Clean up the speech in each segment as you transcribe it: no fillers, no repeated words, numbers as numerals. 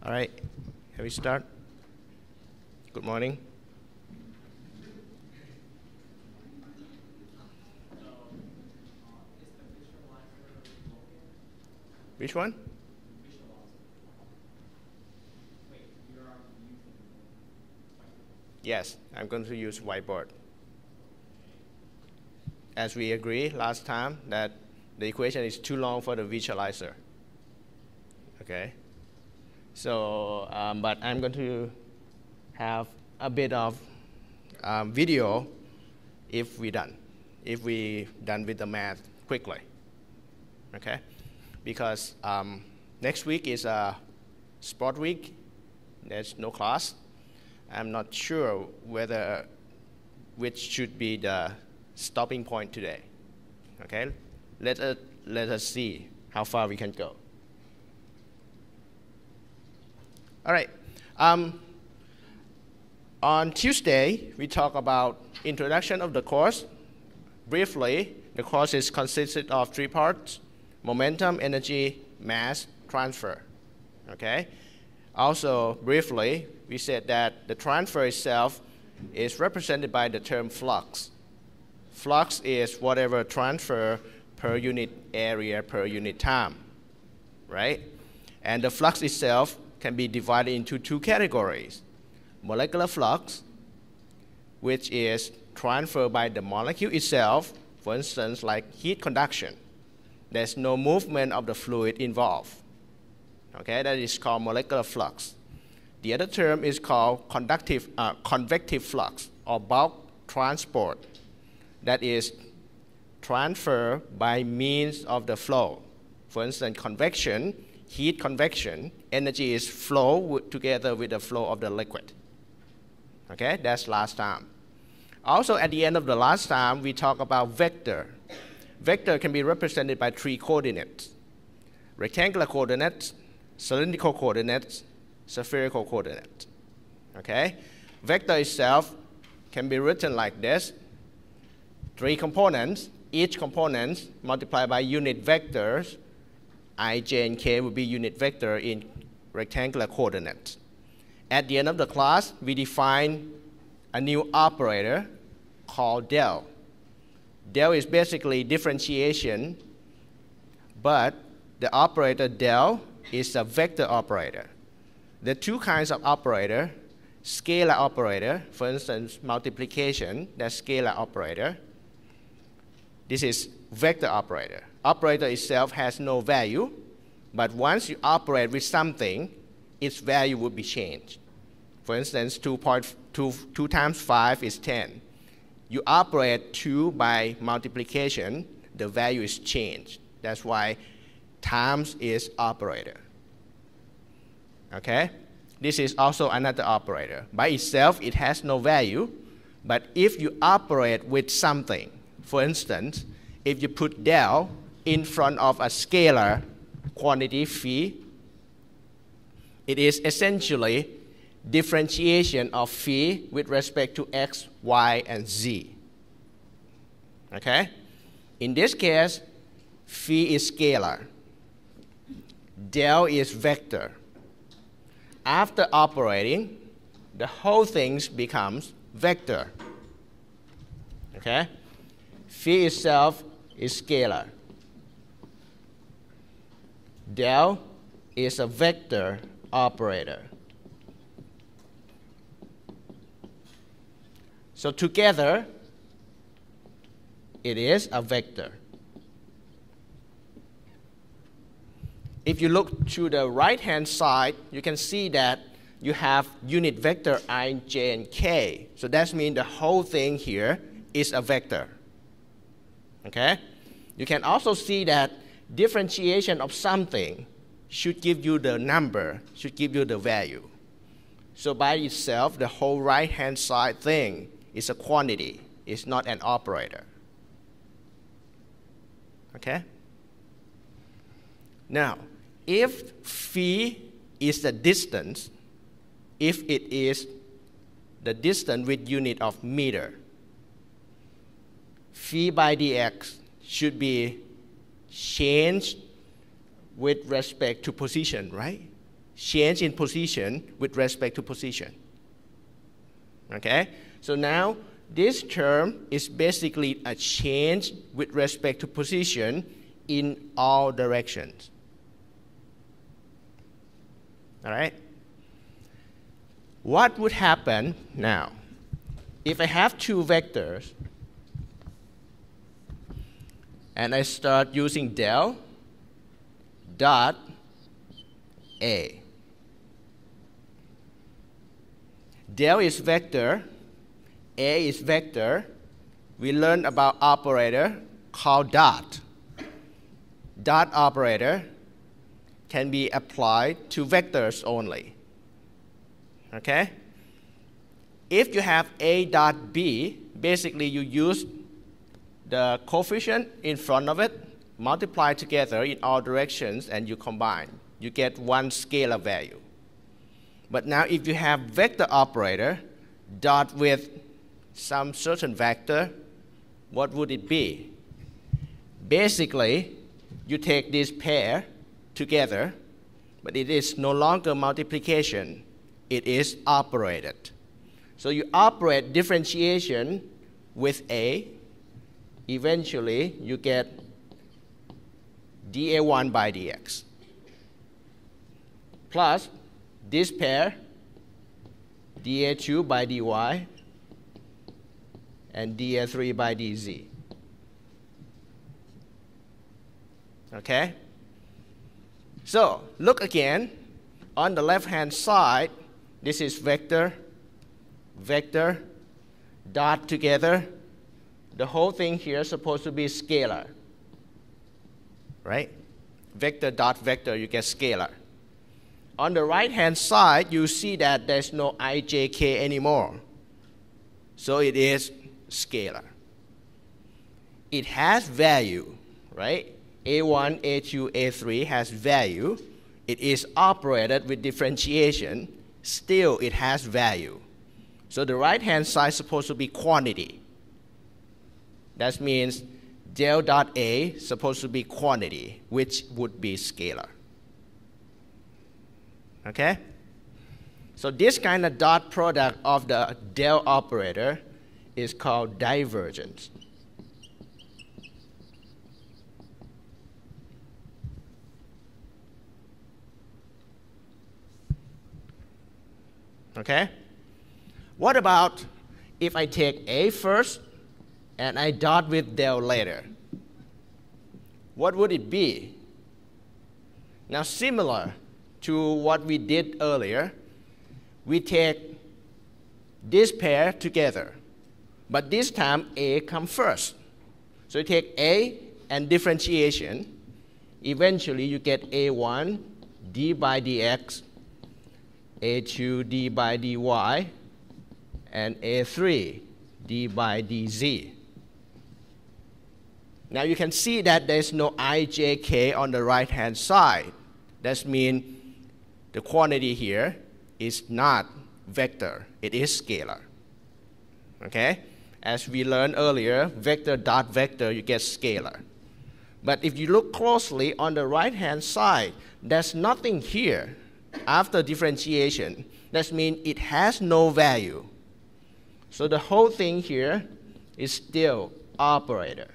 All right, can we start? Good morning. Which one? Yes, I'm going to use whiteboard. As we agreed last time that the equation is too long for the visualizer. Okay. So, but I'm going to have a bit of video if we done with the math quickly. Okay. Because next week is a sport week. There's no class. I'm not sure which should be the stopping point today. Okay, let us see how far we can go. All right. On Tuesday, we talk about introduction of the course. Briefly, the course is consisted of 3 parts: momentum, energy, mass, transfer. Okay. Also, briefly, we said that the transfer itself is represented by the term flux. Flux is whatever transfer per unit area per unit time, right? And the flux itself can be divided into 2 categories. Molecular flux, which is transferred by the molecule itself, for instance, like heat conduction. There's no movement of the fluid involved. Okay, that is called molecular flux. The other term is called convective flux or bulk transport. That is transfer by means of the flow. For instance, convection, heat convection, energy is flow together with the flow of the liquid. Okay, that's last time. Also, at the end of the last time, we talked about vector. Vector can be represented by 3 coordinates: rectangular coordinates, cylindrical coordinates, spherical coordinates. Okay? Vector itself can be written like this: 3 components, each component multiplied by unit vectors. I, j, and k will be unit vector in rectangular coordinates. At the end of the class, we define a new operator called del. Del is basically differentiation, but the operator del is a vector operator. There are 2 kinds of operator: scalar operator, for instance, multiplication, that's scalar operator. This is vector operator. Operator itself has no value, but once you operate with something, its value will be changed. For instance, 2 times 5 is 10. You operate 2 by multiplication, the value is changed. That's why times is operator. Okay? This is also another operator. By itself, it has no value, but if you operate with something, for instance, if you put del in front of a scalar quantity phi, it is essentially differentiation of phi with respect to x, y, and z. Okay? In this case, phi is scalar. Del is vector. After operating, the whole thing becomes vector. Okay? Phi itself is scalar. Del is a vector operator. So together, it is a vector. If you look to the right-hand side, you can see that you have unit vector I, j, and k. So that means the whole thing here is a vector. Okay? You can also see that differentiation of something should give you the number, should give you the value. So by itself, the whole right-hand side thing is a quantity. It's not an operator. Okay? Now, if phi is the distance, if it is the distance with unit of meter, phi by dx should be changed with respect to position, right? change in position with respect to position. Okay? So now this term is basically a change with respect to position in all directions. All right? What would happen now if I have two vectors and I start using del dot A? Del is vector, A is vector. We learned about operator called dot. Dot operator can be applied to vectors only. Okay? If you have A dot B, basically you use the coefficient in front of it, multiply together in all directions, and you combine. You get one scalar value. But now if you have vector operator, dot with some certain vector, what would it be? Basically, you take this pair together, but it is no longer multiplication. It is operated. So you operate differentiation with A. Eventually, you get dA1 by dx. Plus this pair, dA2 by dy, and dA3 by dz. Okay? So, look again. On the left-hand side, this is vector, vector, dot together. The whole thing here is supposed to be scalar. Right? Vector dot vector, you get scalar. On the right-hand side, you see that there's no ijk anymore. So it is scalar. It has value, right? A1, A2, A3 has value. It is operated with differentiation. Still, it has value. So the right-hand side is supposed to be quantity. That means del dot A is supposed to be quantity, which would be scalar. Okay? So this kind of dot product of the del operator is called divergence. Okay? What about if I take A first and I dot with del later? What would it be? Now, similar to what we did earlier, we take this pair together, but this time A comes first. So you take A and differentiation. Eventually, you get A1 d by dx, A2 d by dy, and A3 d by dz. Now you can see that there's no ijk on the right-hand side. That means the quantity here is not vector, it is scalar. Okay? As we learned earlier, vector dot vector, you get scalar. But if you look closely on the right-hand side, there's nothing here after differentiation. That means it has no value. So the whole thing here is still operator.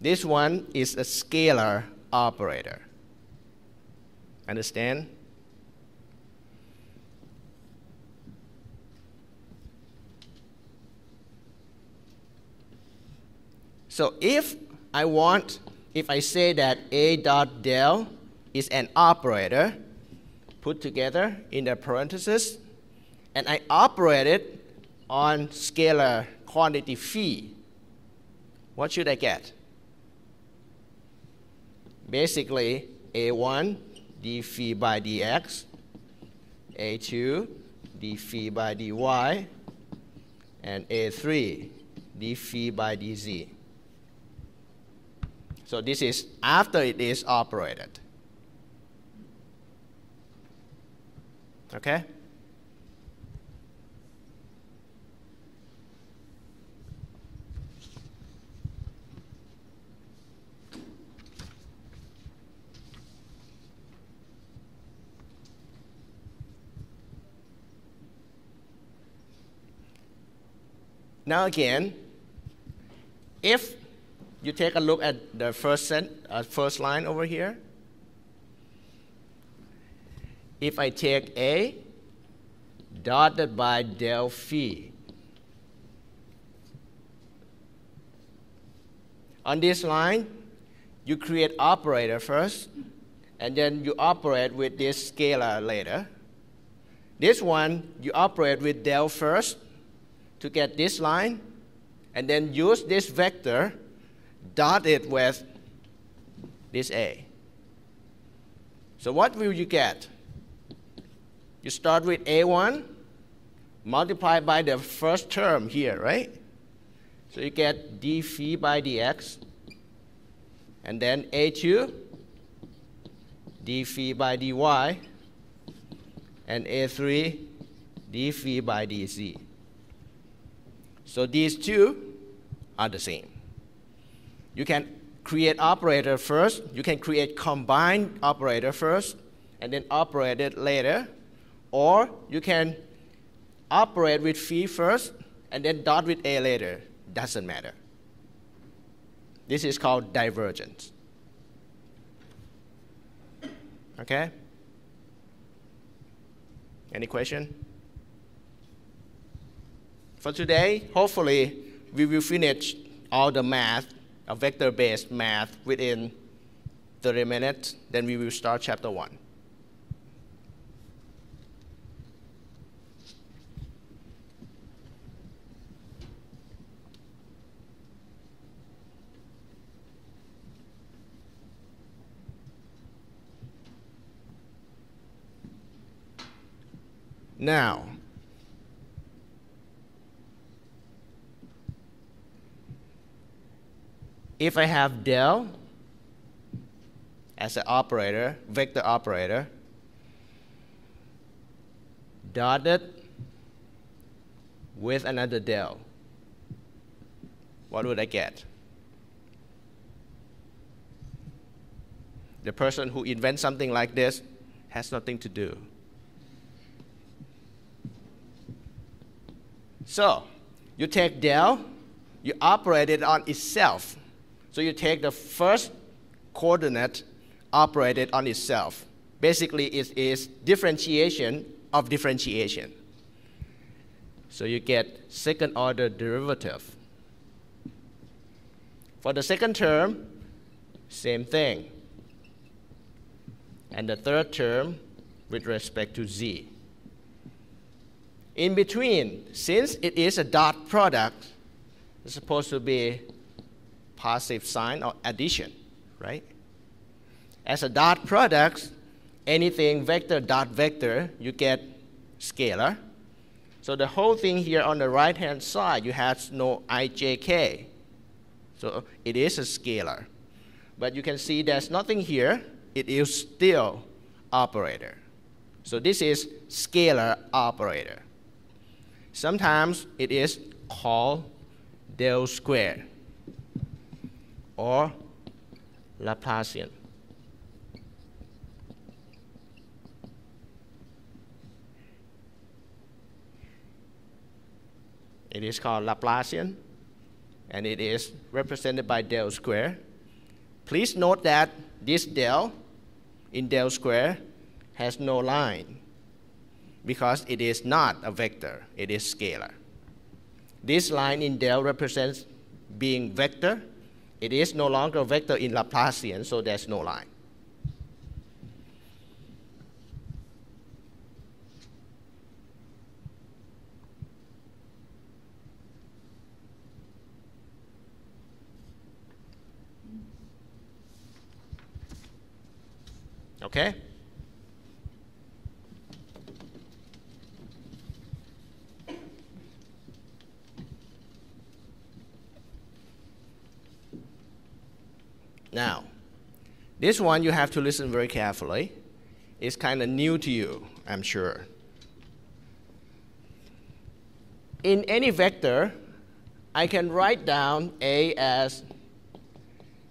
This one is a scalar operator. Understand? So if I say that A dot del is an operator, put together in the parentheses, and I operate it on scalar quantity phi, what should I get? Basically, A1 d phi by dx, A2 d phi by dy, and A3 d phi by dz. So this is after it is operated. Okay? Now again, if you take a look at the first line over here, if I take A dotted by del phi, on this line, you create operator first, and then you operate with this scalar later. This one, you operate with del first to get this line, and then use this vector, dot it with this A. So what will you get? You start with A1, multiply by the first term here, right? So you get d phi by dx, and then A2, d phi by dy, and A3, d phi by dz. So these two are the same. You can create operator first, you can create combined operator first, and then operate it later, or you can operate with phi first, and then dot with A later. Doesn't matter. This is called divergence. Okay? Any question? For today, hopefully, we will finish all the math, vector-based math, within 30 minutes. Then we will start chapter 1. Now, if I have del as an operator, vector operator, dotted with another del, what would I get? The person who invents something like this has nothing to do. So, you take del, you operate it on itself. So you take the first coordinate, operate it on itself. Basically, it is differentiation of differentiation. So you get second order derivative. For the second term, same thing. And the third term with respect to z. In between, since it is a dot product, it's supposed to be positive sign or addition, right? As a dot product, anything vector dot vector, you get scalar. So the whole thing here on the right-hand side, you have no ijk. So it is a scalar. But you can see there's nothing here. It is still operator. So this is scalar operator. Sometimes it is called del square or Laplacian. It is called Laplacian, and it is represented by del square. Please note that this del in del square has no line, because it is not a vector, it is scalar. This line in del represents being vector. It is no longer a vector in Laplacian, so there's no line. Okay? Now, this one you have to listen very carefully. It's kind of new to you, I'm sure. In any vector, I can write down A as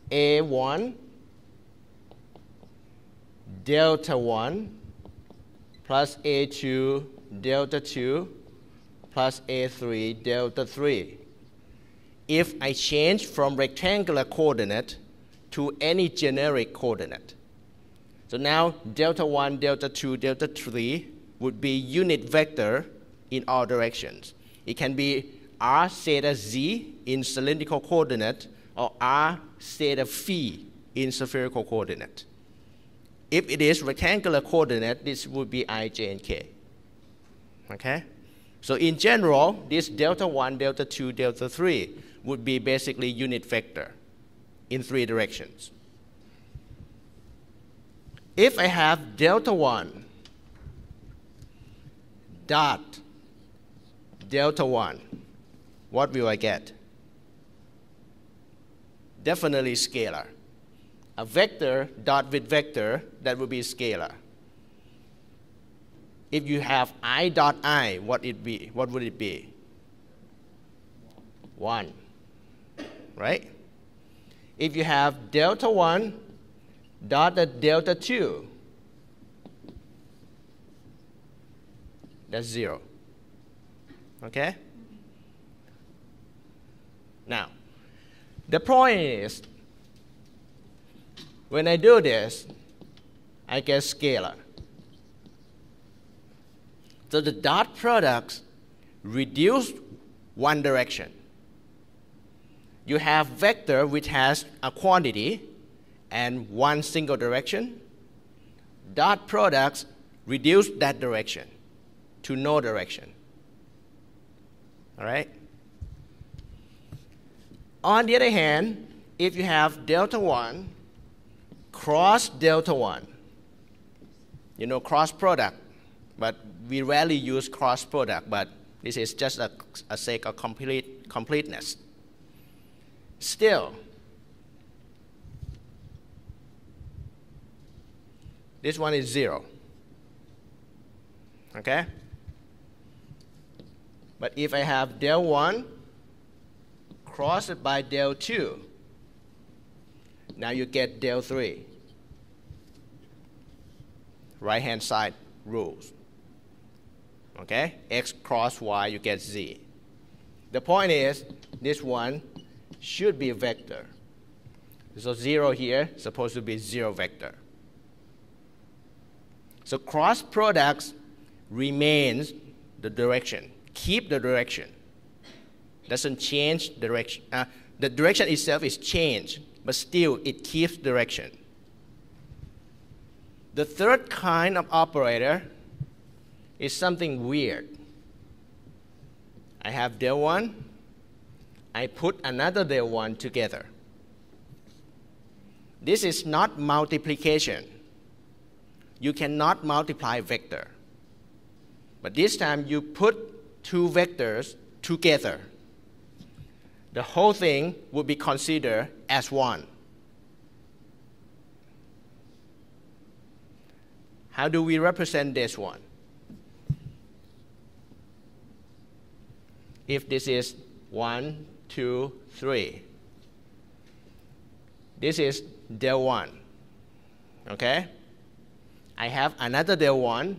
A1 delta 1 plus A2 delta 2 plus A3 delta 3. if I change from rectangular coordinate to any generic coordinate. So now delta 1, delta 2, delta 3 would be unit vector in all directions. It can be r theta z in cylindrical coordinate or r theta phi in spherical coordinate. If it is rectangular coordinate, this would be I, j, and k. Okay? So in general, this delta 1, delta 2, delta 3 would be basically unit vector in 3 directions. If I have delta 1 dot delta 1, what will I get? Definitely scalar. A vector dot with vector, that would be scalar. If you have I dot I, what would it be? 1, right? If you have delta 1 dot delta 2, that's 0. Okay? Now, the point is, when I do this, I get scalar. So the dot products reduce one direction. You have vector which has a quantity and one single direction. Dot products reduce that direction to no direction. All right? On the other hand, if you have delta 1 cross delta 1, you know, cross product, but we rarely use cross product, but this is just a sake of completeness. Still, this one is 0. Okay? But if I have del 1 crossed by del 2, now you get del 3. Right-hand side rules. Okay? X cross Y, you get Z. The point is, this one should be a vector. So 0 here is supposed to be 0 vector. So cross products remains the direction, keep the direction. Doesn't change direction. The direction itself is changed, but still it keeps direction. The third kind of operator is something weird. I have del 1, I put another del 1 together. This is not multiplication. You cannot multiply vector. But this time you put 2 vectors together. The whole thing would be considered as 1. How do we represent this one? If this is 1, 2, 3, this is del 1. Okay? I have another del 1.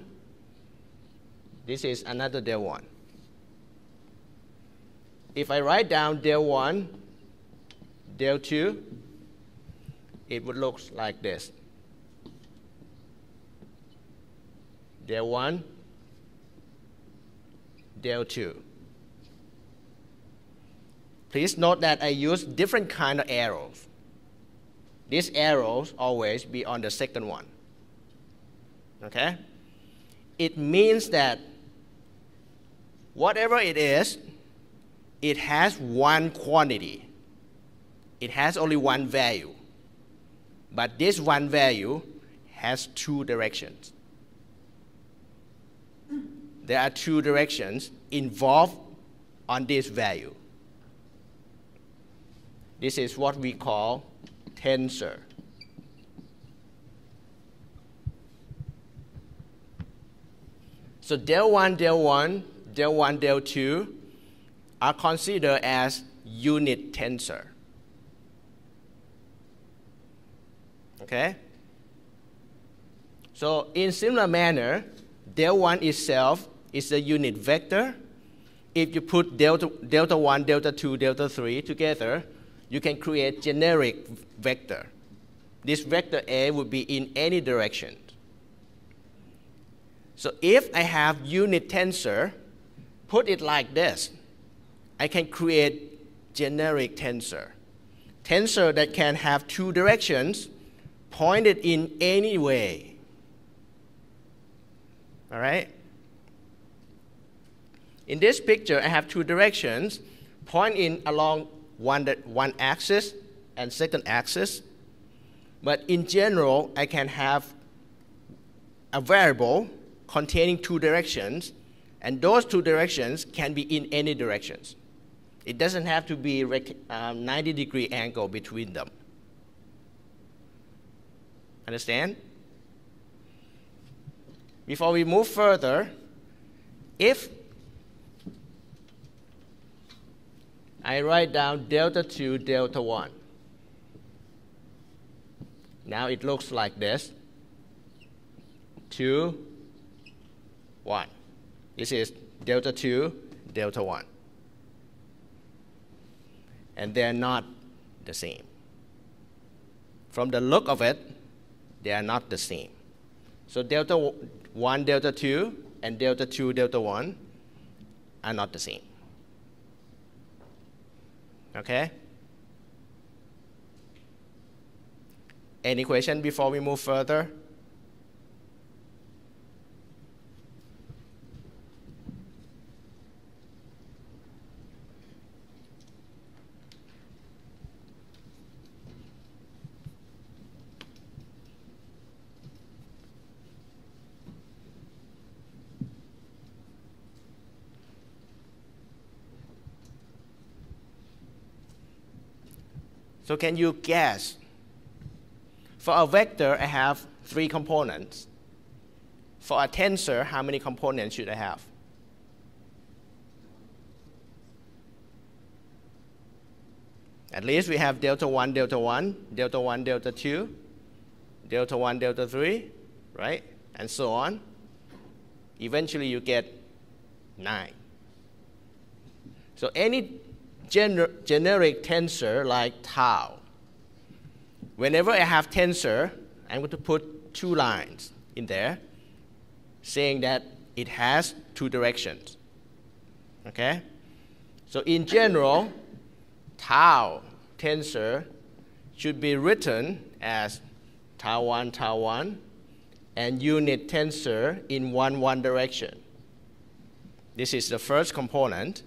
This is another del 1. If I write down del 1, del 2, it would look like this. Del 1, del 2. Please note that I use different kind of arrows. These arrows always be on the second one. Okay? It means that whatever it is, it has one quantity. It has only one value. But this one value has 2 directions. There are 2 directions involved on this value. This is what we call tensor. So del 1, del 1, del 1, del 2 are considered as unit tensor. Okay? So in similar manner, del 1 itself is a unit vector, if you put delta 1, delta 2, delta 3 together, you can create generic vector. This vector A would be in any direction. So if I have unit tensor, put it like this, I can create generic tensor. Tensor that can have two directions pointed in any way. All right? In this picture, I have two directions, pointing along one axis and second axis. But in general, I can have a variable containing two directions, and those two directions can be in any directions. It doesn't have to be 90-degree angle between them. Understand? Before we move further, if I write down delta 2, delta 1, now it looks like this, 2, 1. This is delta 2, delta 1. And they're not the same. From the look of it, they are not the same. So delta 1, delta 2, and delta 2, delta 1 are not the same. Okay? Any question before we move further? So can you guess? For a vector, I have 3 components. For a tensor, how many components should I have? At least we have delta 1, delta 1, delta 1, delta 2, delta 1, delta 3, right? And so on. Eventually, you get 9. So any generic tensor like tau, whenever I have tensor, I'm going to put 2 lines in there saying that it has 2 directions. Okay? So in general, tau tensor should be written as tau 1, and unit tensor in one direction. This is the first component.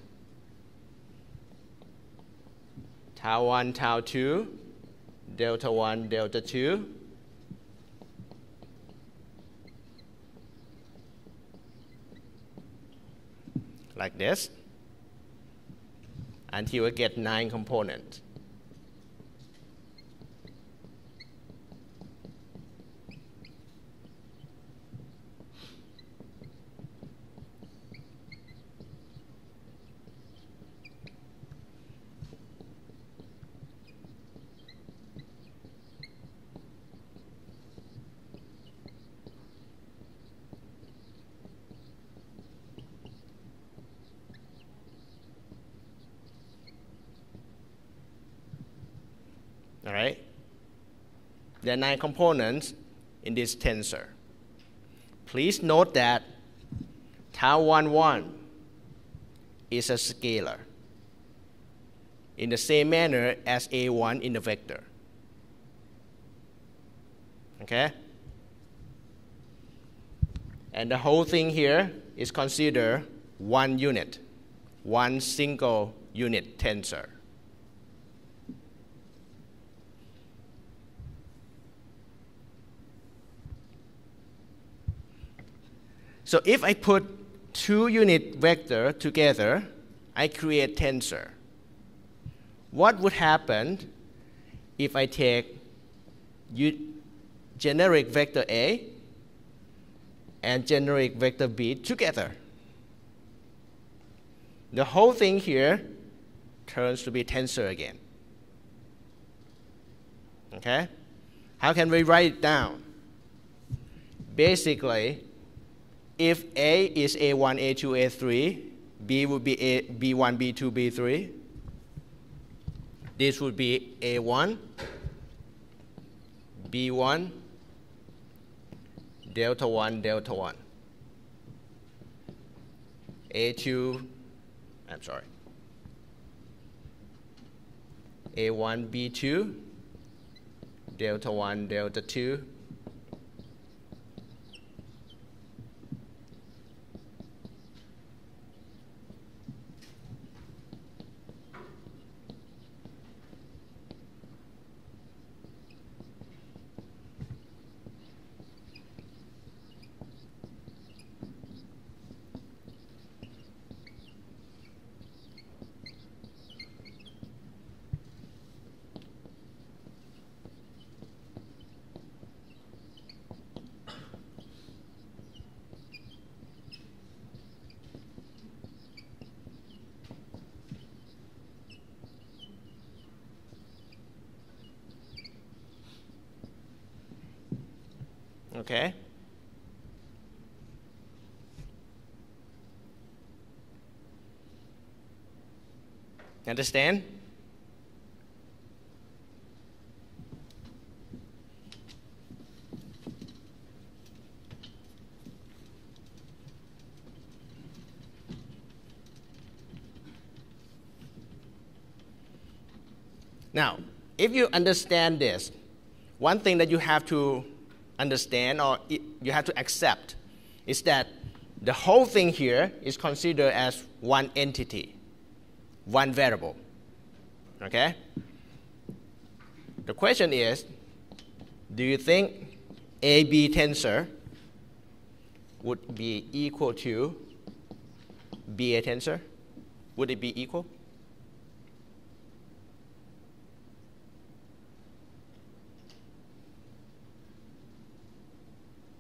Tau 1, tau 2, delta 1, delta 2. Like this, until we get 9 components. All right? There are 9 components in this tensor. Please note that tau 1 is a scalar in the same manner as A1 in the vector. Okay? And the whole thing here is considered one unit, one single unit tensor. So if I put 2 unit vector together, I create tensor. What would happen if I take generic vector A and generic vector B together? The whole thing here turns to be tensor again. Okay? How can we write it down? Basically, if A is A1, A2, A3, B would be B1, B2, B3. This would be A1, B1, delta 1, delta 1. A2, I'm sorry. A1, B2, delta 1, delta 2. Okay. Understand? Now, if you understand this, one thing that you have to understand or you have to accept is that the whole thing here is considered as one entity, one variable. Okay? The question is, do you think AB tensor would be equal to BA tensor? Would it be equal?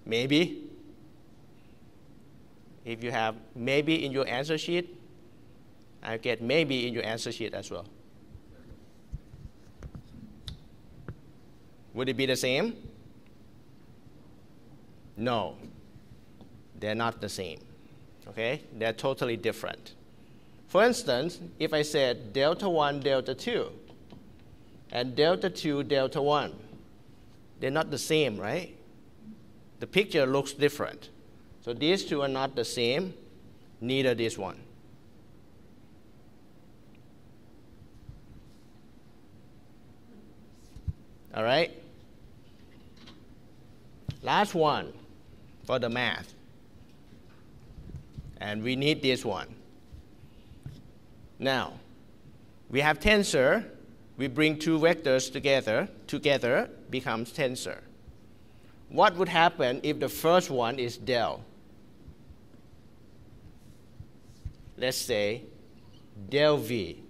Maybe. If you have maybe in your answer sheet, I get maybe in your answer sheet as well. Would it be the same? No. They're not the same. Okay? They're totally different. For instance, if I said delta 1, delta 2, and delta 2, delta 1, they're not the same, right? The picture looks different. So these two are not the same, neither this one. All right? Last one for the math. And we need this one. Now, we have tensor. We bring two vectors together becomes tensor. What would happen if the first one is del? Let's say del V.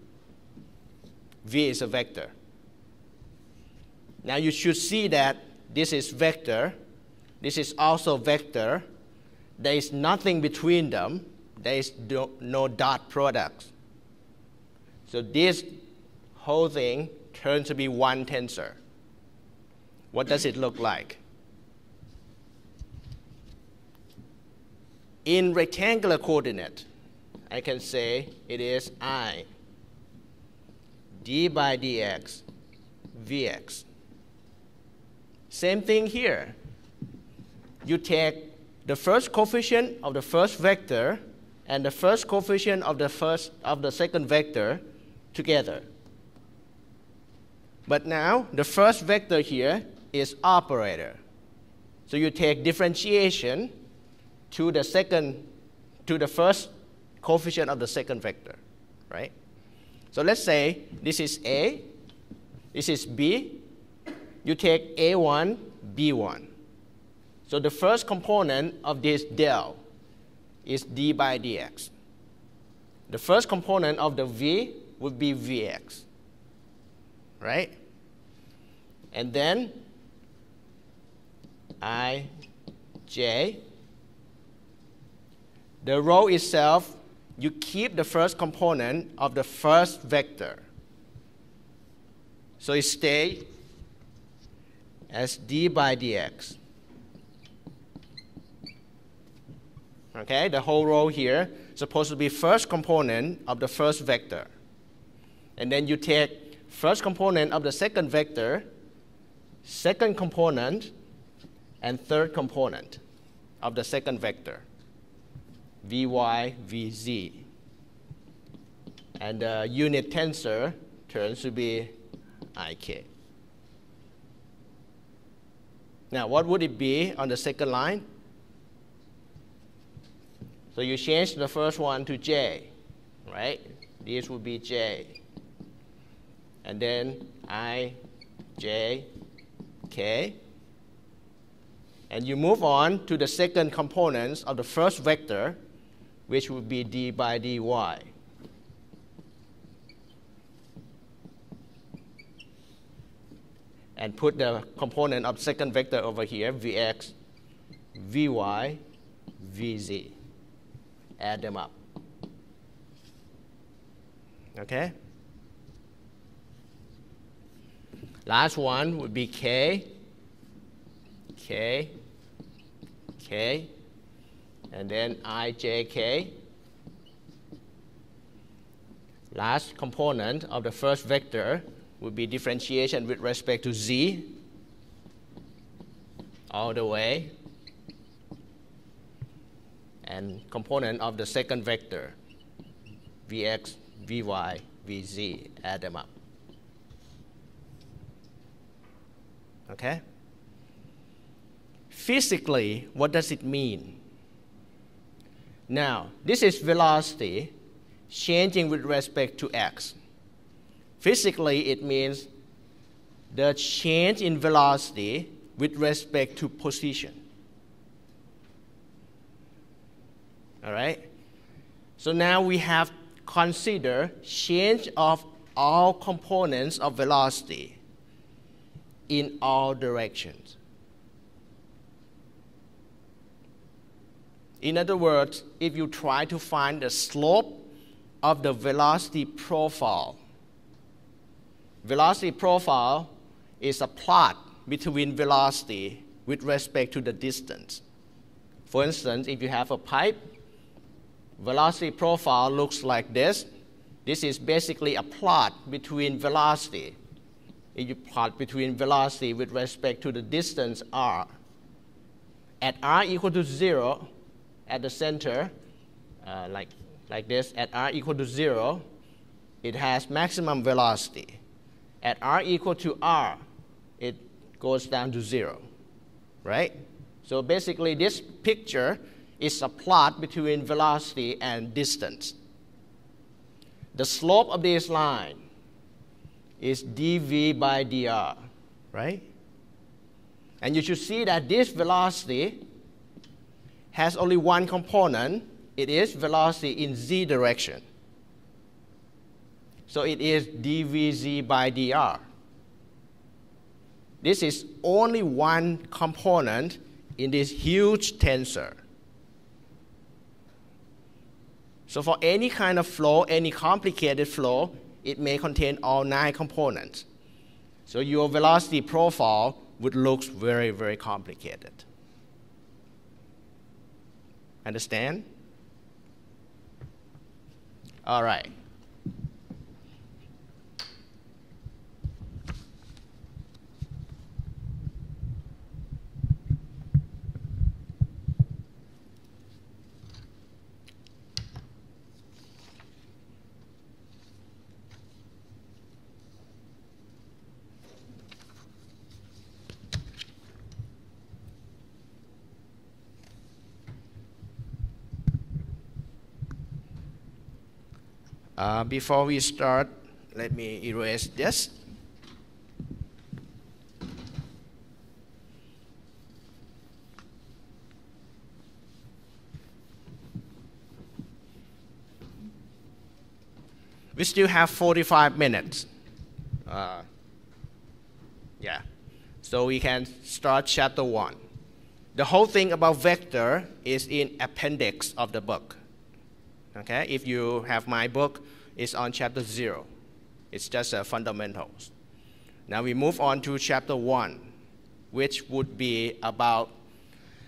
V is a vector. Now you should see that this is vector. This is also vector. There is nothing between them. There is no dot product. So this whole thing turns to be one tensor. What does it look like? In rectangular coordinate, I can say it is I d by dx vx. Same thing here. You take the first coefficient of the first vector and the first coefficient of the second vector together. But now the first vector here is operator. So you take differentiation to the first coefficient of the second vector, right? So let's say this is A, this is B. You take A1, B1. So the first component of this del is d by dx. The first component of the V would be Vx, right? And then Ij. The row itself, you keep the first component of the first vector. So it stays as d by dx. Okay, the whole row here is supposed to be first component of the first vector. And then you take first component of the second vector, second component, and third component of the second vector, Vy, Vz. And the unit tensor turns to be Ik. Now, what would it be on the second line? So you change the first one to J, right? This would be J. And then I, J, K. And you move on to the second components of the first vector, which would be d by dy. And put the component of second vector over here, Vx, Vy, Vz. Add them up. Okay? Last one would be K, K, K, and then I, J, K. Last component of the first vector would be differentiation with respect to Z all the way. And component of the second vector, Vx, Vy, Vz, add them up. Okay? Physically, what does it mean? Now, this is velocity changing with respect to x. Physically, it means the change in velocity with respect to position. All right? So now we have consider change of all components of velocity in all directions. In other words, if you try to find the slope of the velocity profile is a plot between velocity with respect to the distance. For instance, if you have a pipe, velocity profile looks like this. This is basically a plot between velocity. If you plot between velocity with respect to the distance r. At r equal to 0, at the center, like this, at r equal to 0, it has maximum velocity. At r equal to r, it goes down to 0, right? So basically, this picture is a plot between velocity and distance. The slope of this line is dv by dr, right? And you should see that this velocity has only one component. It is velocity in z direction. So it is dvz by dr. This is only one component in this huge tensor. So for any kind of flow, any complicated flow, it may contain all 9 components. So your velocity profile would look very, very complicated. Understand? All right. Before we start, let me erase this. We still have 45 minutes. Yeah. So we can start chapter 1. The whole thing about vector is in appendix of the book. Okay? If you have my book, it's on chapter 0. It's just fundamentals. Now we move on to chapter 1, which would be about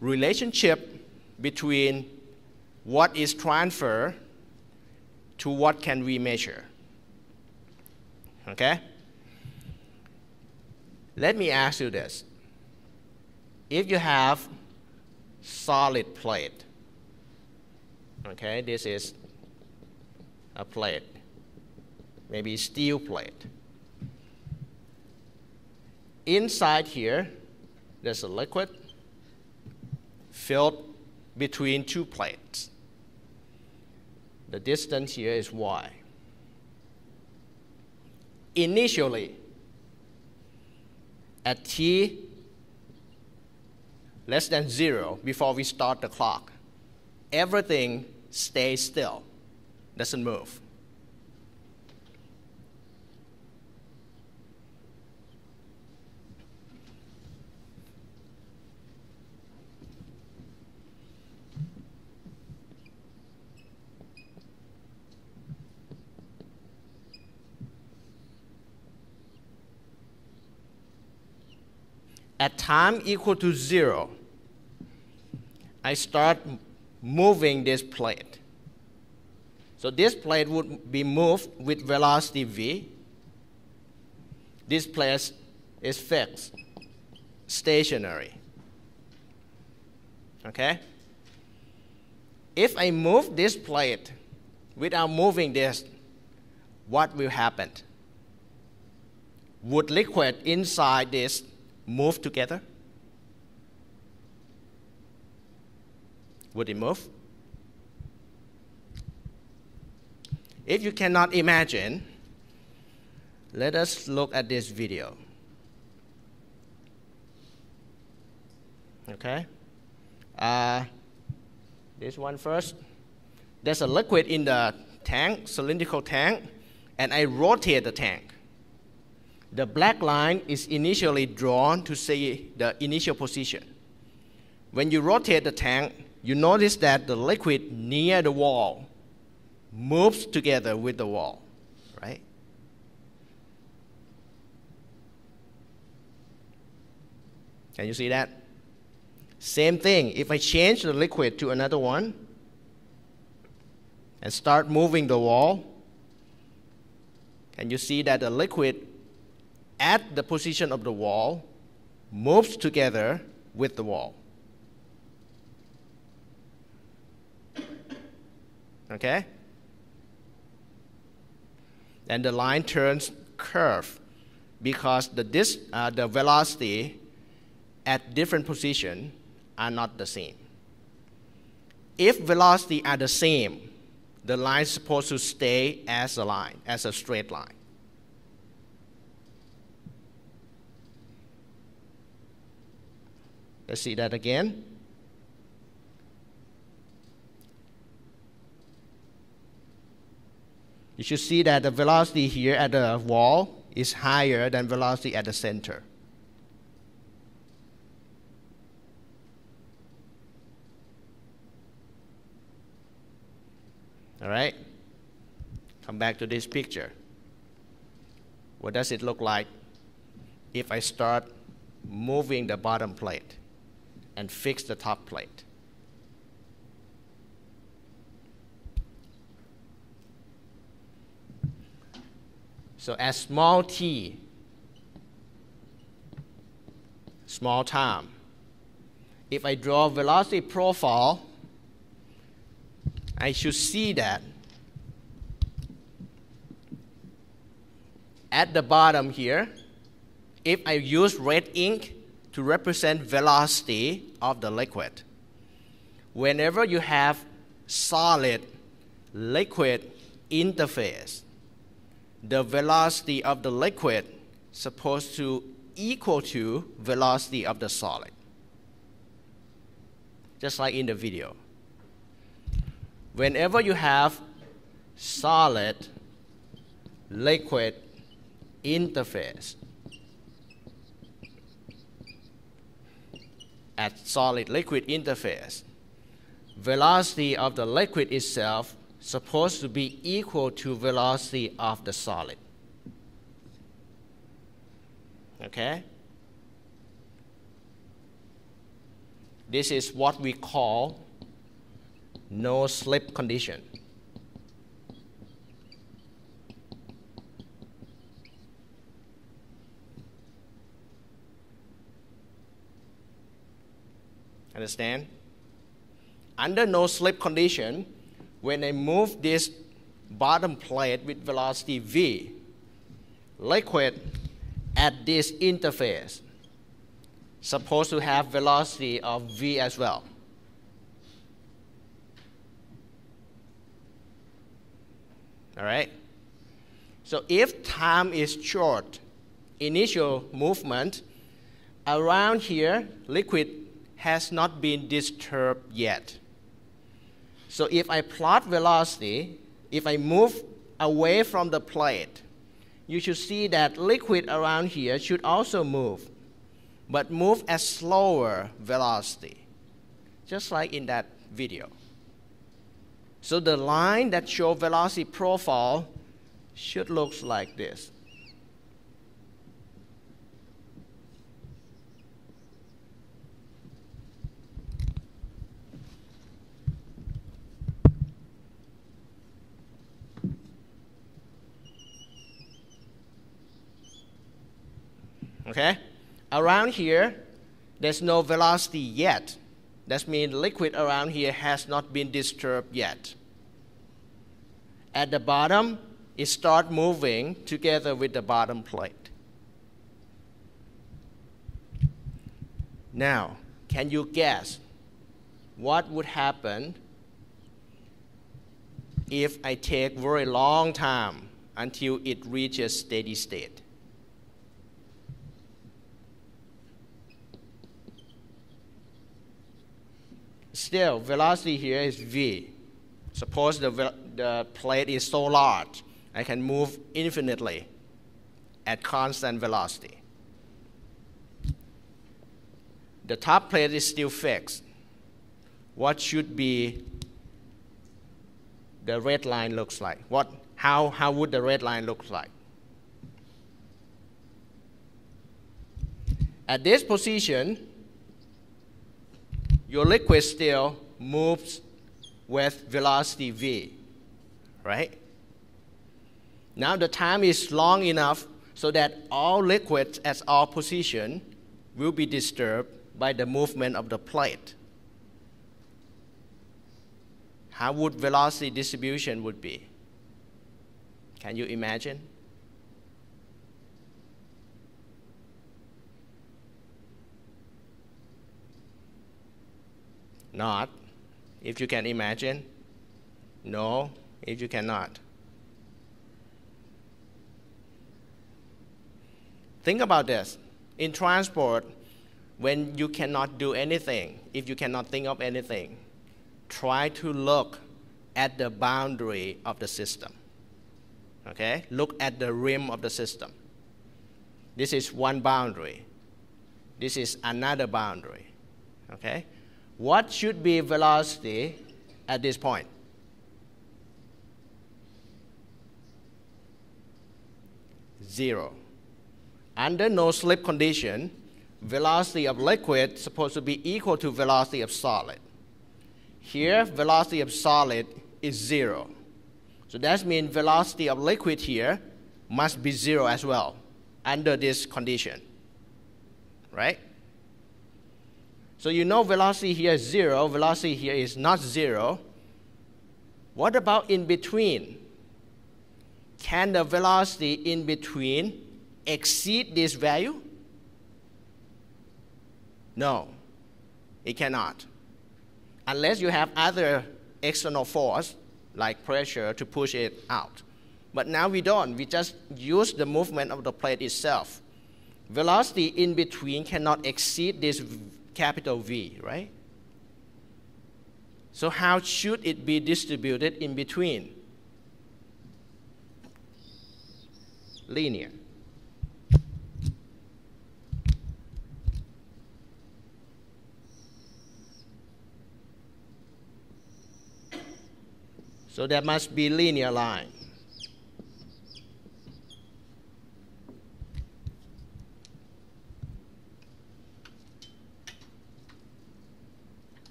relationship between what is transfer to what can we measure. Okay? Let me ask you this. If you have solid plate, okay, this is a plate, maybe steel plate. Inside here, there's a liquid filled between two plates. The distance here is y. Initially, at t less than 0, before we start the clock, everything stays still, doesn't move. At time equal to 0, I start moving this plate. So this plate would be moved with velocity v. This plate is fixed, stationary. Okay? If I move this plate without moving this, what will happen? Would liquid inside this move together? Would it move? If you cannot imagine, let us look at this video. Okay? This one first. There's a liquid in the tank, cylindrical tank, and I rotate the tank. The black line is initially drawn to see the initial position. When you rotate the tank, you notice that the liquid near the wall moves together with the wall, right? Can you see that? Same thing, if I change the liquid to another one and start moving the wall, can you see that the liquid at the position of the wall moves together with the wall? Okay? And the line turns curved because the velocity at different positions are not the same. If velocity are the same, the line is supposed to stay as a line, as a straight line. Let's see that again. You should see that the velocity here at the wall is higher than velocity at the center. All right? Come back to this picture. What does it look like if I start moving the bottom plate and fix the top plate? So at small t, small time, if I draw velocity profile, I should see that at the bottom here, if I use red ink to represent velocity of the liquid, whenever you have solid liquid interface, the velocity of the liquid is supposed to equal to velocity of the solid, just like in the video. Whenever you have solid liquid interface at solid liquid interface, velocity of the liquid itself supposed to be equal to velocity of the solid. Okay? This is what we call no slip condition. Understand? Under no slip condition, when I move this bottom plate with velocity v, liquid at this interface supposed to have velocity of v as well. All right? So if time is short, initial movement, around here, liquid has not been disturbed yet. So if I plot velocity, if I move away from the plate, you should see that liquid around here should also move, but move at slower velocity, just like in that video. So the line that shows velocity profile should look like this. Okay? Around here, there's no velocity yet. That means liquid around here has not been disturbed yet. At the bottom, it starts moving together with the bottom plate. Now, can you guess what would happen if I take very long time until it reaches steady state? Still, velocity here is v. Suppose the plate is so large, I can move infinitely at constant velocity. The top plate is still fixed. What should be the red line looks like? How would the red line look like? At this position, your liquid still moves with velocity v, right? Now the time is long enough so that all liquids at all positions will be disturbed by the movement of the plate. How would velocity distribution would be? Can you imagine? Not, if you can imagine. No, if you cannot. Think about this. In transport, when you cannot do anything, if you cannot think of anything, try to look at the boundary of the system. Okay? Look at the rim of the system. This is one boundary. This is another boundary. Okay? What should be velocity at this point? Zero. Under no slip condition, velocity of liquid is supposed to be equal to velocity of solid. Here, velocity of solid is zero. So that means velocity of liquid here must be zero as well under this condition, right? So you know velocity here is zero, velocity here is not zero. What about in between? Can the velocity in between exceed this value? No, it cannot. Unless you have other external force, like pressure, to push it out. But now we don't. We just use the movement of the plate itself. Velocity in between cannot exceed this capital V, right? So how should it be distributed in between? Linear. So there must be linear line.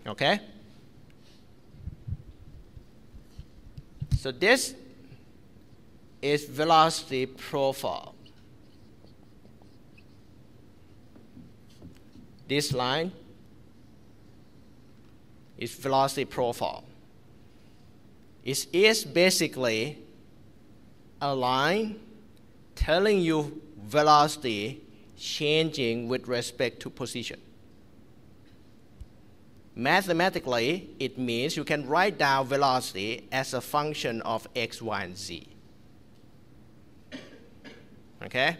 Okay? So this is velocity profile. This line is velocity profile. It is basically a line telling you velocity changing with respect to position. Mathematically, it means you can write down velocity as a function of x, y, and z. Okay?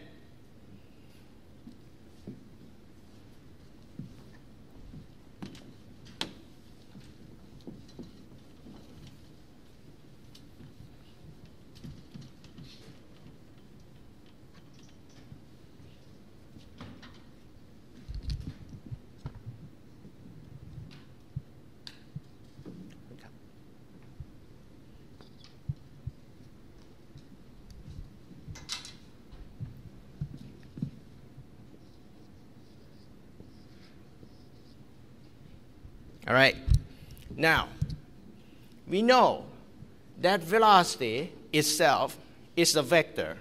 All right. Now, we know that velocity itself is a vector.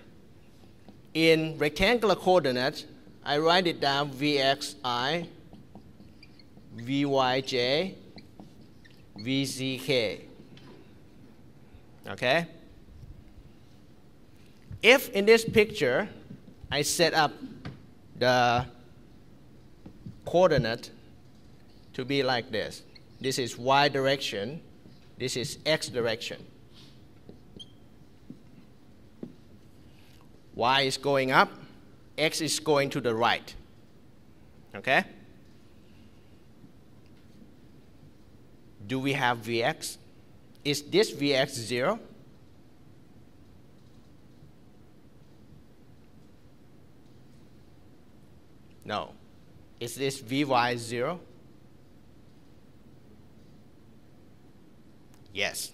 In rectangular coordinates, I write it down Vxi, Vyj, Vzk. Okay? If in this picture, I set up the coordinate to be like this. This is y direction. This is x direction. Y is going up. X is going to the right. Okay? Do we have Vx? Is this Vx 0? No. Is this Vy 0? Yes.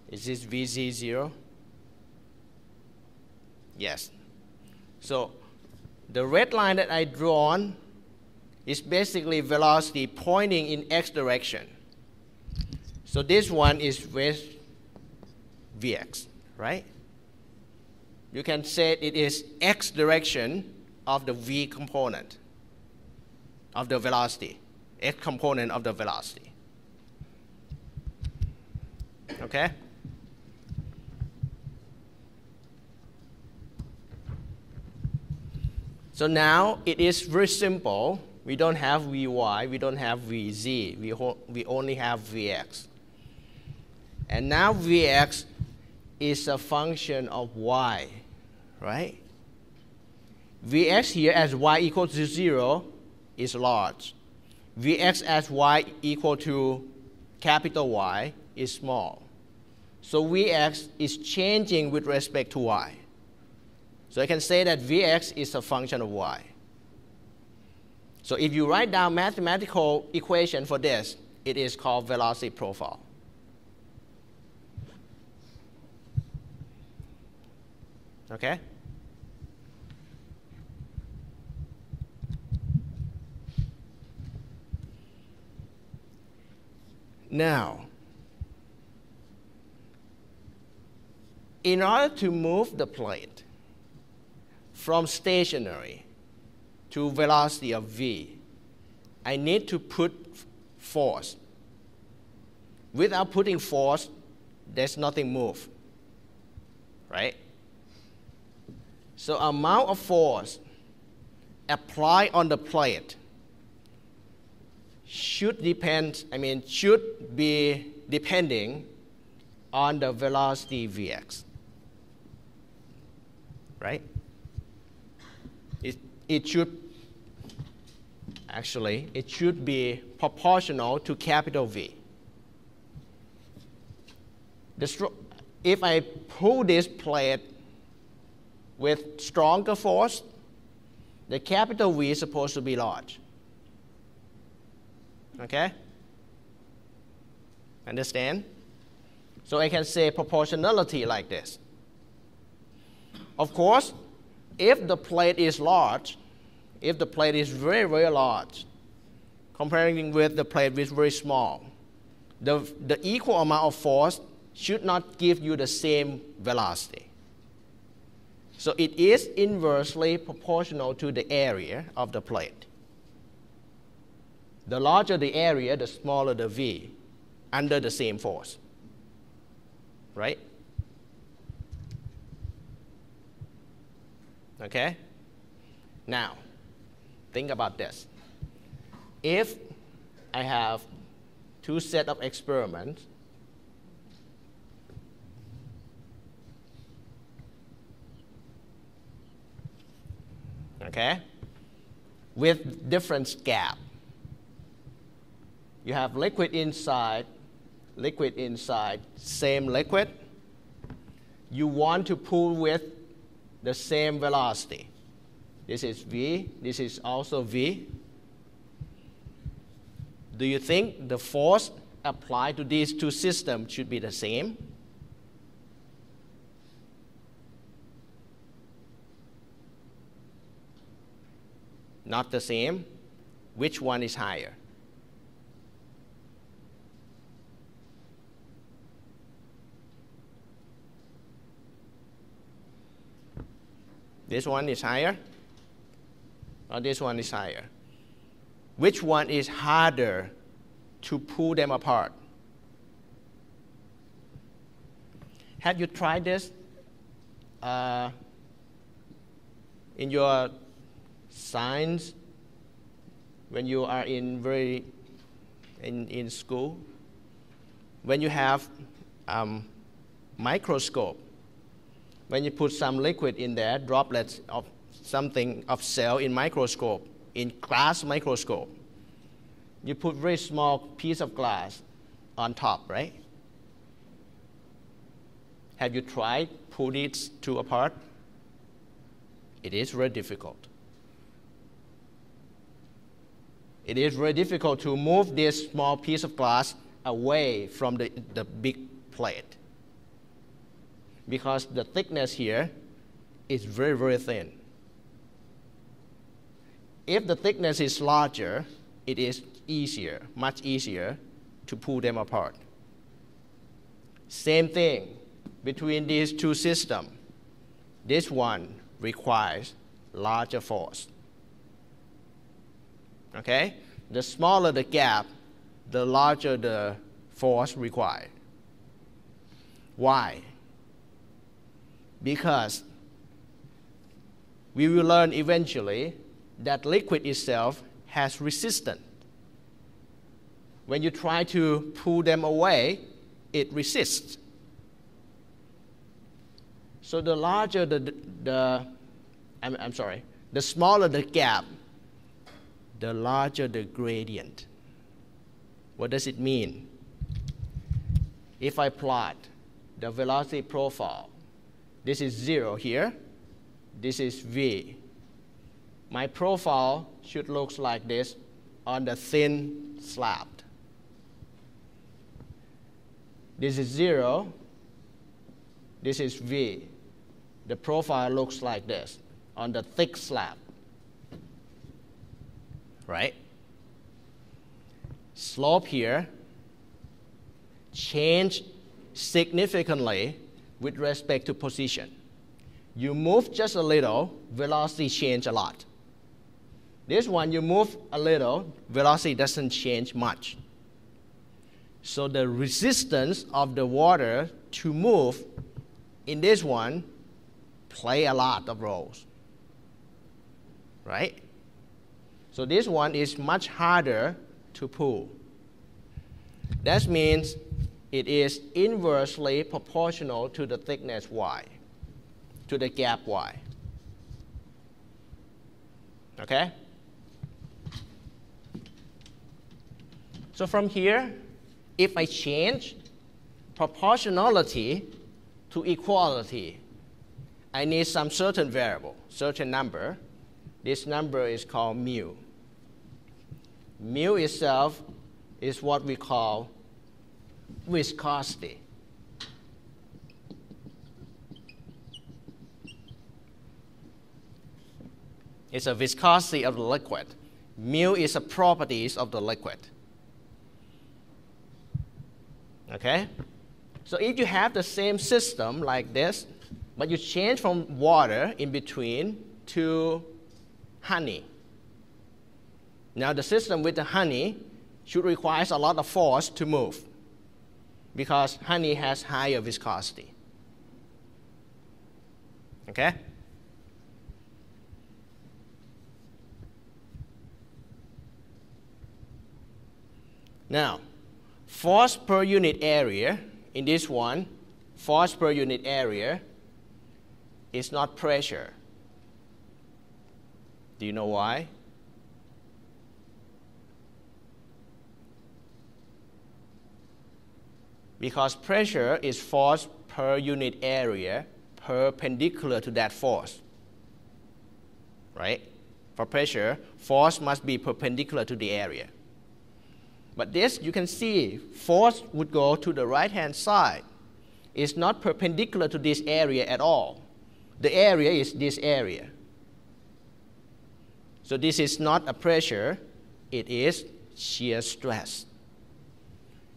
Is this Vz 0? Yes. So the red line that I drawn is basically velocity pointing in x direction. So this one is with Vx, right? You can say it is x direction of the v component of the velocity, x component of the velocity. Okay? So now it is very simple. We don't have Vy, we don't have Vz, we only have Vx. And now Vx is a function of y, right? Vx here as y equals to 0 is large. Vx as y equal to capital Y is small. So Vx is changing with respect to y. So I can say that Vx is a function of y. So if you write down mathematical equation for this, it is called velocity profile. Okay? Now, in order to move the plate from stationary to velocity of v, I need to put force. Without putting force, there's nothing move, right? So amount of force applied on the plate should be depending on the velocity Vx, right? It should be proportional to capital V. If I pull this plate with stronger force, the capital V is supposed to be large. Okay? Understand? So I can say proportionality like this. Of course, if the plate is large, if the plate is very, very large, comparing with the plate which is very small. The equal amount of force should not give you the same velocity. So it is inversely proportional to the area of the plate. The larger the area, the smaller the V under the same force. Right? Okay? Now, think about this. If I have two sets of experiments, okay, with different gap. You have liquid inside, same liquid. You want to pull with the same velocity. This is V, this is also V. Do you think the force applied to these two systems should be the same? Not the same? Which one is higher? This one is higher, or this one is higher? Which one is harder to pull them apart? Have you tried this in your science when you are in school? When you have microscope, when you put some liquid in there, droplets of something of cell in microscope, in glass microscope, you put very small piece of glass on top, right? Have you tried pull these two apart? It is very difficult. It is very difficult to move this small piece of glass away from the big plate, because the thickness here is very, very thin. If the thickness is larger, it is easier, much easier to pull them apart. Same thing between these two systems. This one requires larger force. Okay? The smaller the gap, the larger the force required. Why? Because we will learn eventually that liquid itself has resistance. When you try to pull them away, it resists. So the larger the smaller the gap, the larger the gradient. What does it mean? If I plot the velocity profile, this is 0 here, this is V. My profile should look like this on the thin slab. This is 0, this is V. The profile looks like this on the thick slab. Right? Slope here change significantly with respect to position. You move just a little, velocity change a lot. This one, you move a little, velocity doesn't change much. So the resistance of the water to move in this one play a lot of roles. Right? So this one is much harder to pull. That means it is inversely proportional to the thickness Y, to the gap Y. Okay? So from here, if I change proportionality to equality, I need some certain variable, certain number. This number is called mu. Mu itself is what we call viscosity. It's a viscosity of the liquid. Mu is the properties of the liquid. Okay? So if you have the same system like this, but you change from water in between to honey. Now the system with the honey should require a lot of force to move because honey has higher viscosity. Okay? Now, force per unit area, in this one, force per unit area is not pressure. Do you know why? Because pressure is force per unit area perpendicular to that force. Right? For pressure, force must be perpendicular to the area. But this, you can see, force would go to the right-hand side. It's not perpendicular to this area at all. The area is this area. So this is not a pressure, it is shear stress.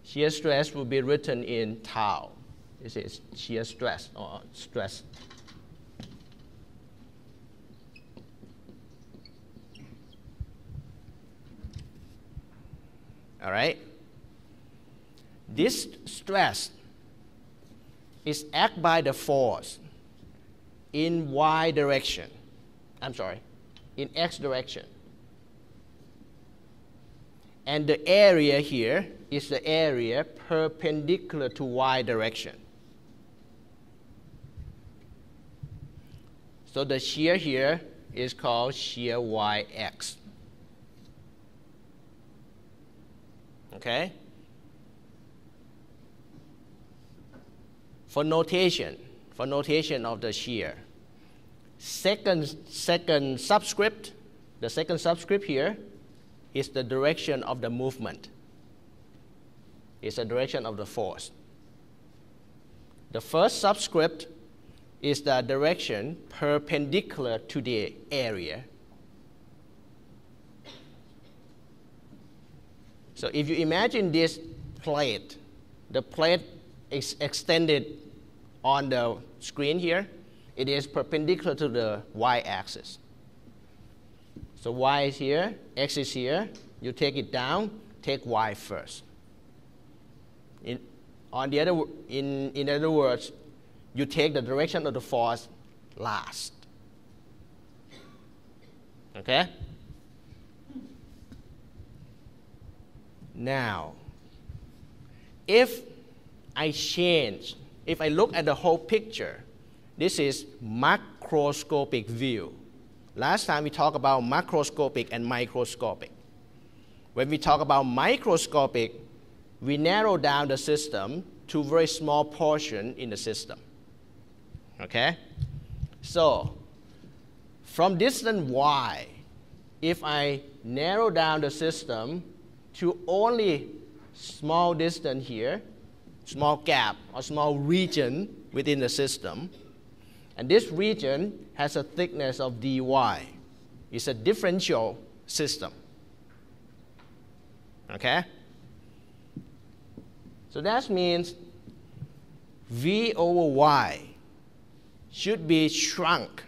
Shear stress will be written in tau. This is shear stress or stress. All right? This stress is acted by the force in y direction. In x direction. And the area here is the area perpendicular to y direction. So the shear here is called shear yx. Okay? For notation of the shear, second subscript, the second subscript here is the direction of the movement. It's the direction of the force. The first subscript is the direction perpendicular to the area. So if you imagine this plate, the plate is extended on the screen here. It is perpendicular to the y-axis. So y is here, x is here. You take it down, take y first. In other words, you take the direction of the force last. Okay? Now, if I look at the whole picture, this is macroscopic view. Last time we talked about macroscopic and microscopic. When we talk about microscopic, we narrow down the system to a very small portion in the system. Okay? So, from distance y, if I narrow down the system to only small distance here, small gap or small region within the system, and this region has a thickness of dy. It's a differential system. Okay? So that means V over Y should be shrunk.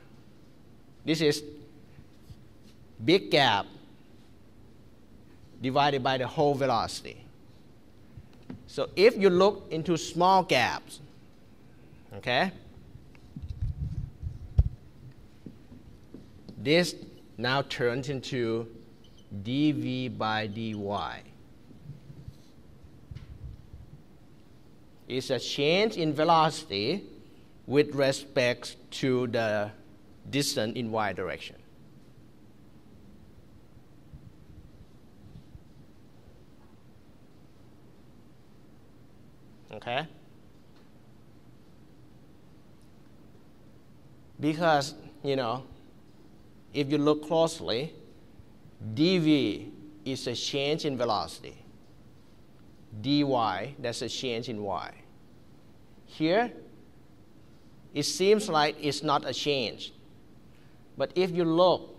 This is big gap divided by the whole velocity. So if you look into small gaps, okay, this now turns into dV by dy. It's a change in velocity with respect to the distance in y direction. Okay? Because, if you look closely, dV is a change in velocity. dy, that's a change in y. Here, it seems like it's not a change. But if you look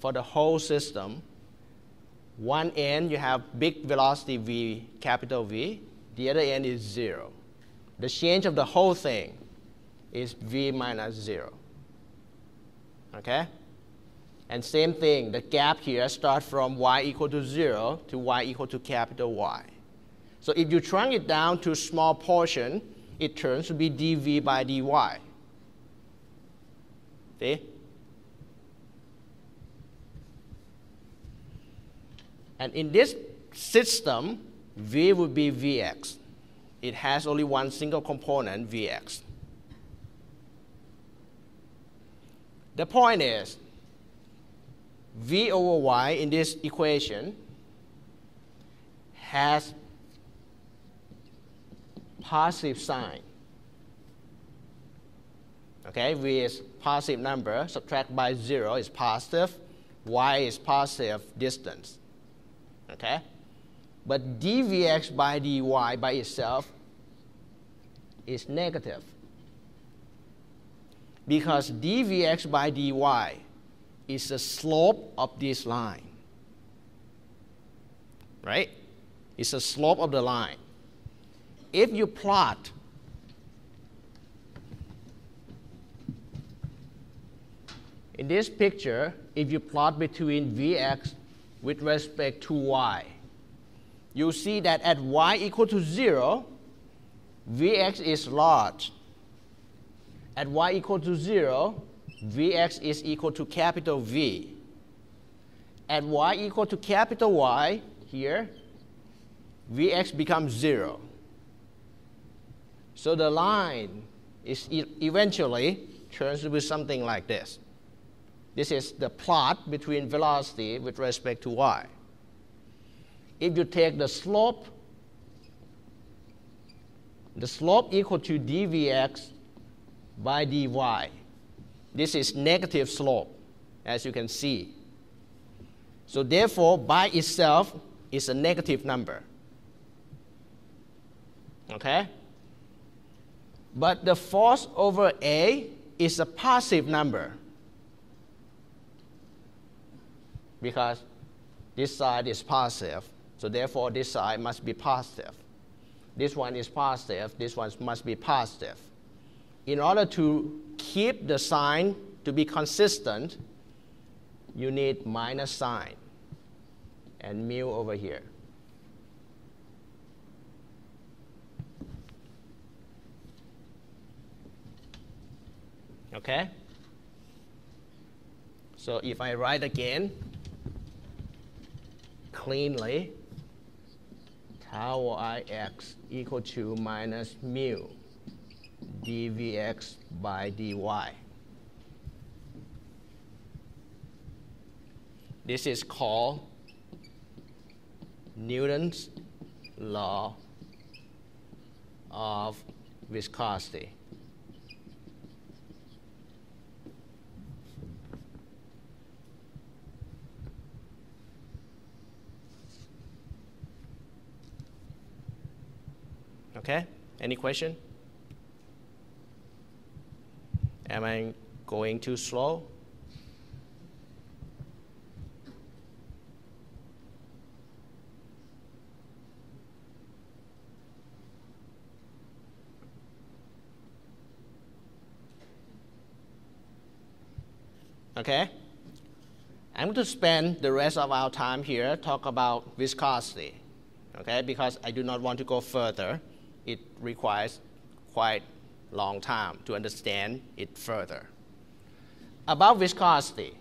for the whole system. One end you have big velocity v, capital V. The other end is 0. The change of the whole thing is v minus 0. Okay? And same thing, the gap here starts from y equal to 0 to y equal to capital Y. So if you shrunk it down to a small portion, it turns to be dv by dy. See? And in this system, v would be vx. It has only one single component, vx. The point is, v over y in this equation has positive sign. Okay, v is positive number, subtract by 0 is positive, y is positive distance. Okay? But dvx by dy by itself is negative, because dvx by dy is the slope of this line. Right? It's the slope of the line. If you plot in this picture, if you plot between vx with respect to y, you see that at y equal to 0, vx is large. At y equal to 0, vx is equal to capital V. At y equal to capital Y, here, vx becomes 0. So the line is eventually turns to be something like this. This is the plot between velocity with respect to y. If you take the slope equal to dvx by dy, this is negative slope, as you can see. So therefore, by itself is a negative number. Okay? But the force over A is a positive number, because this side is positive, so therefore this side must be positive. This one is positive, this one must be positive. In order to keep the sign to be consistent, you need minus sign and mu over here. Okay? So if I write again cleanly, tau ix equal to minus mu dvx by dy. This is called Newton's law of viscosity. Okay, any question? Am I going too slow? Okay, I'm going to spend the rest of our time here talk about viscosity, okay, because I do not want to go further. It requires quite a long time to understand it further. About viscosity,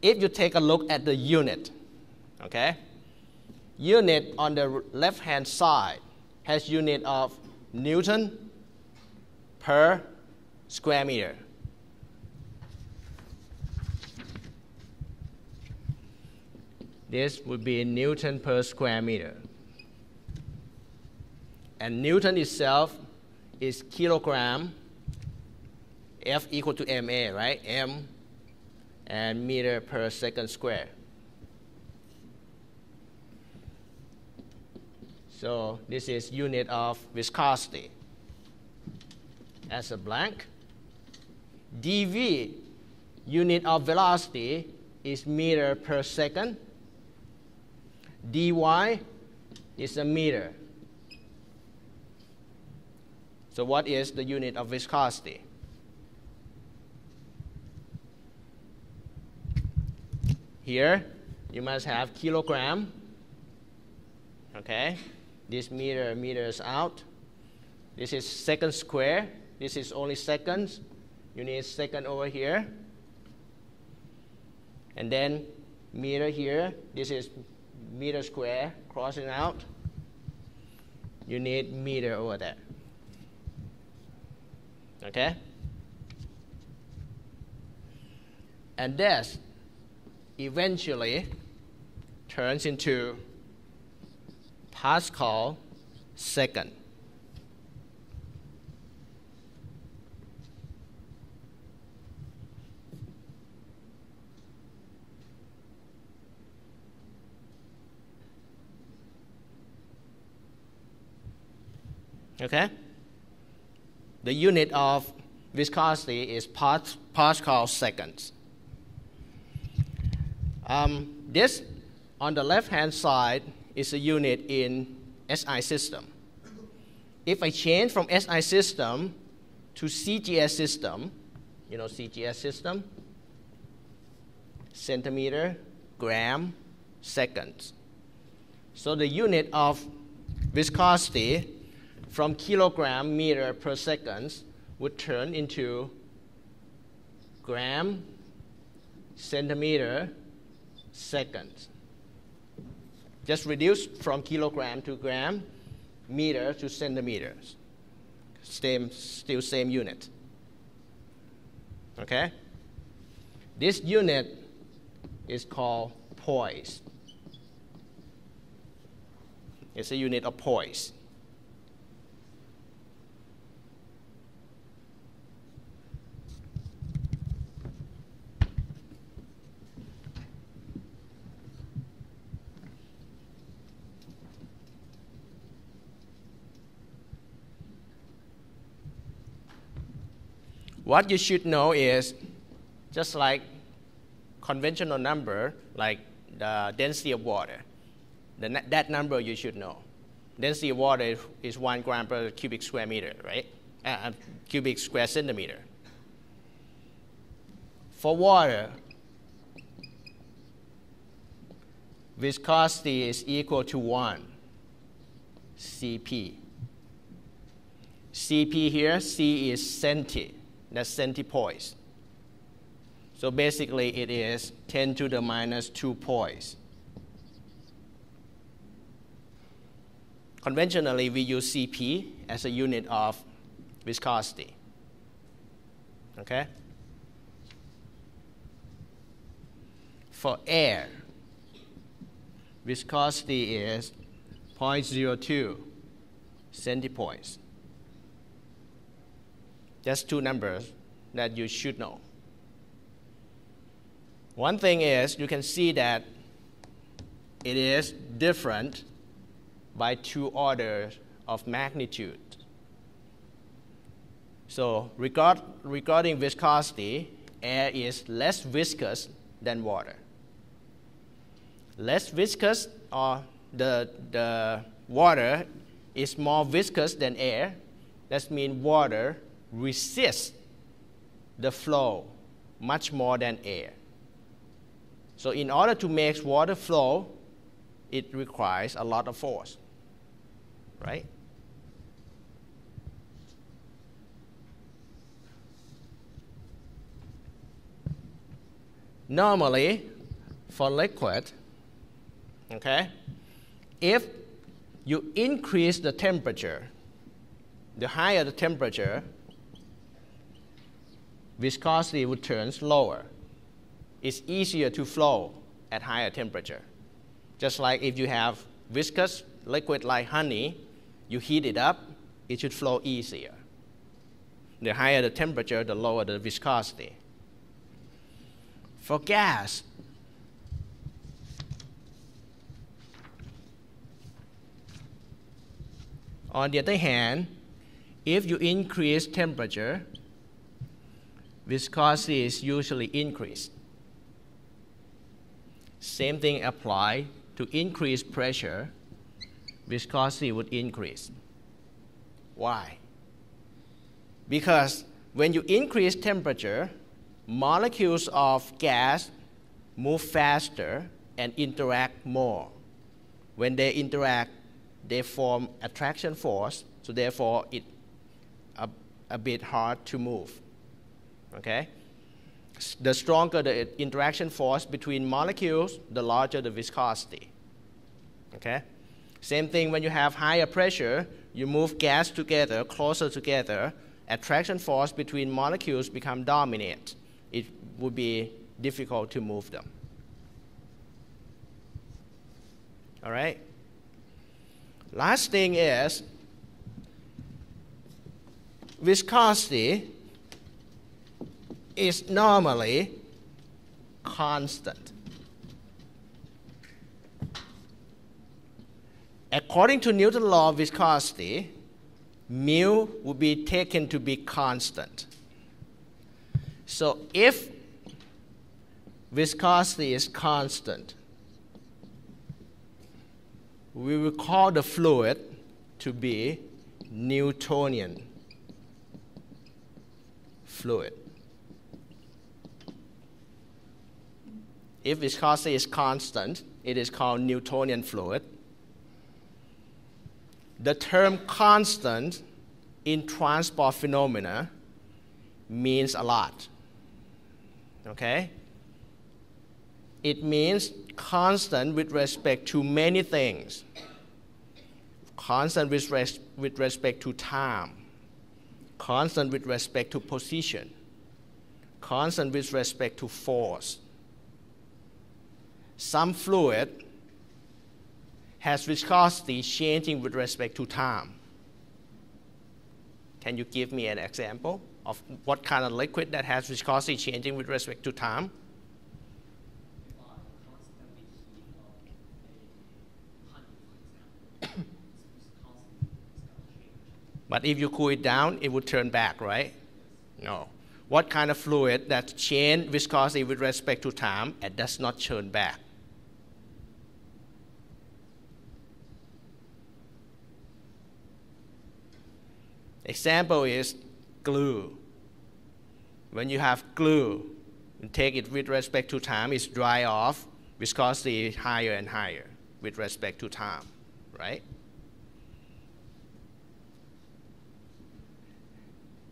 if you take a look at the unit, okay, unit on the left-hand side has unit of Newton per square meter. This would be Newton per square meter. And Newton itself is kilogram, F equal to MA, right? M and meter per second square. So this is unit of viscosity. As a blank, dV, unit of velocity, is meter per second. dy is a meter. So what is the unit of viscosity? Here, you must have kilogram. Okay, this meters out. This is second square. This is only seconds. You need second over here. And then meter here. This is meter square crossing out. You need meter over there. Okay? And this eventually turns into Pascal second. Okay? The unit of viscosity is Pascal seconds. This, on the left-hand side, is a unit in SI system. If I change from SI system to CGS system, you know CGS system, centimeter, gram, seconds. So the unit of viscosity from kilogram meter per second would turn into gram, centimeter, seconds. Just reduce from kilogram to gram, meter to centimeters. Still same unit. Okay? This unit is called poise. It's a unit of poise. What you should know is, just like conventional number, like the density of water, that number you should know. Density of water is 1 gram per cubic square meter, right? Cubic square centimeter. For water, viscosity is equal to 1 Cp. Cp here, C is centi. That's centipoise. So basically it is 10 to the minus 2 poise. Conventionally, we use Cp as a unit of viscosity. Okay? For air, viscosity is 0.02 centipoise. Just two numbers that you should know. One thing is, you can see that it is different by 2 orders of magnitude. So regarding viscosity, air is less viscous than water. Less viscous, or the water is more viscous than air. That means water resists the flow much more than air. So in order to make water flow, it requires a lot of force, right? Normally, for liquid, okay, if you increase the temperature, the higher the temperature, viscosity would turn lower. It's easier to flow at higher temperature. Just like if you have viscous liquid like honey, you heat it up, it should flow easier. The higher the temperature, the lower the viscosity. For gas, on the other hand, if you increase temperature, viscosity is usually increased. Same thing apply to increase pressure, viscosity would increase. Why? Because when you increase temperature, molecules of gas move faster and interact more. When they interact, they form attraction force, so therefore it's a bit hard to move. Okay? The stronger the interaction force between molecules, the larger the viscosity. Okay? Same thing when you have higher pressure, you move gas together, closer together, attraction force between molecules become dominant. It would be difficult to move them. All right? Last thing is viscosity is normally constant. According to Newton's law of viscosity, mu would be taken to be constant. So if viscosity is constant, we will call the fluid to be Newtonian fluid. If viscosity is constant, it is called Newtonian fluid. The term constant in transport phenomena means a lot. Okay? It means constant with respect to many things. Constant with respect to time. Constant with respect to position. Constant with respect to force. Some fluid has viscosity changing with respect to time. Can you give me an example of what kind of liquid that has viscosity changing with respect to time? But if you cool it down, it would turn back, right? No. What kind of fluid that change viscosity with respect to time and does not turn back? Example is glue. When you have glue, you take it with respect to time, it's dry off, viscosity is higher and higher with respect to time, right?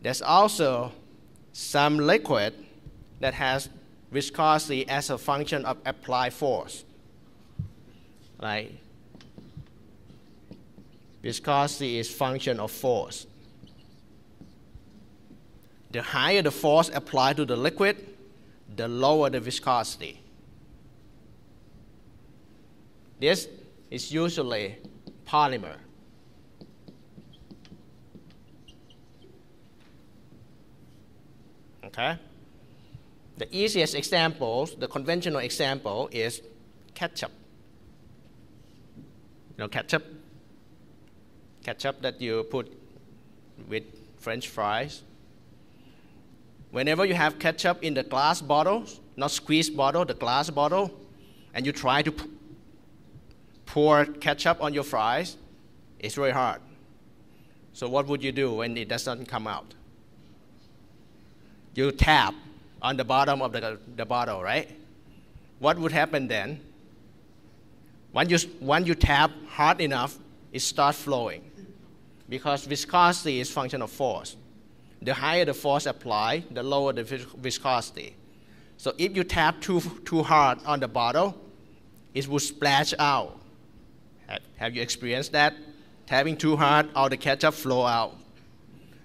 There's also some liquid that has viscosity as a function of applied force. Like viscosity is function of force. The higher the force applied to the liquid, the lower the viscosity. This is usually polymer. Okay? The easiest example, the conventional example is ketchup. You know ketchup? Ketchup that you put with French fries. Whenever you have ketchup in the glass bottle, not squeezed bottle, the glass bottle, and you try to pour ketchup on your fries, it's very hard. So what would you do when it doesn't come out? You tap on the bottom of the bottle, right? What would happen then? Once you tap hard enough, it starts flowing. Because viscosity is function of force. The higher the force applied, the lower the viscosity. So if you tap too hard on the bottle, it will splash out. Have you experienced that? Tapping too hard, all the ketchup flow out.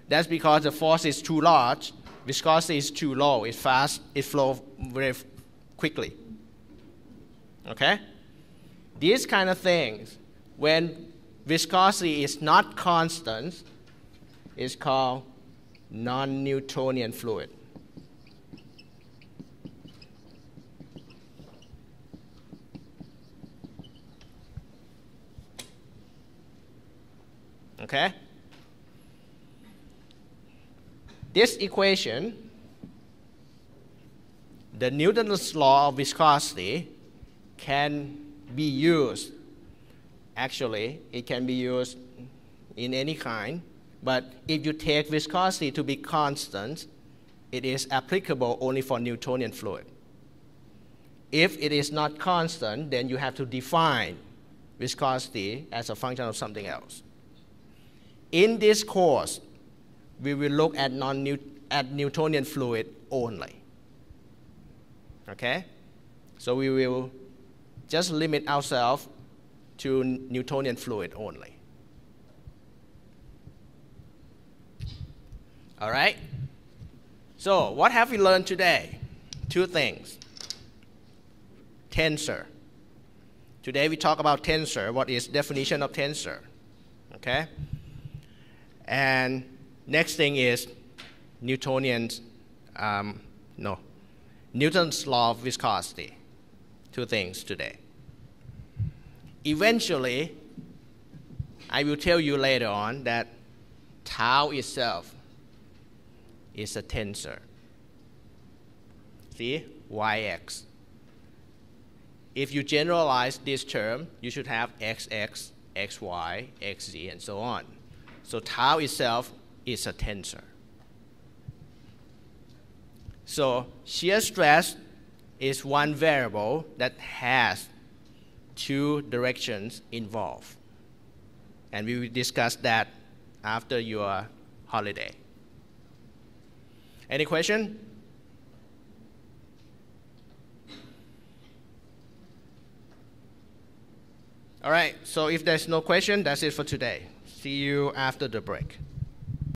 That's because the force is too large, viscosity is too low. It's fast, it flows very quickly. Okay? These kind of things, when viscosity is not constant, is called non-Newtonian fluid. Okay? This equation, the Newton's law of viscosity, can be used. Actually, it can be used in any kind, but if you take viscosity to be constant, it is applicable only for Newtonian fluid. If it is not constant, then you have to define viscosity as a function of something else. In this course, we will look at Newtonian fluid only. Okay? So we will just limit ourselves to Newtonian fluid only. All right? So what have we learned today? Two things. Tensor. Today we talk about tensor. What is definition of tensor? Okay? And next thing is Newton's law of viscosity. Two things today. Eventually, I will tell you later on that tau itself is a tensor. See? Yx. If you generalize this term, you should have xx, xy, xz, and so on. So tau itself is a tensor. So shear stress is one variable that has two directions involved. And we will discuss that after your holiday. Any question? All right, so if there's no question, that's it for today. See you after the break.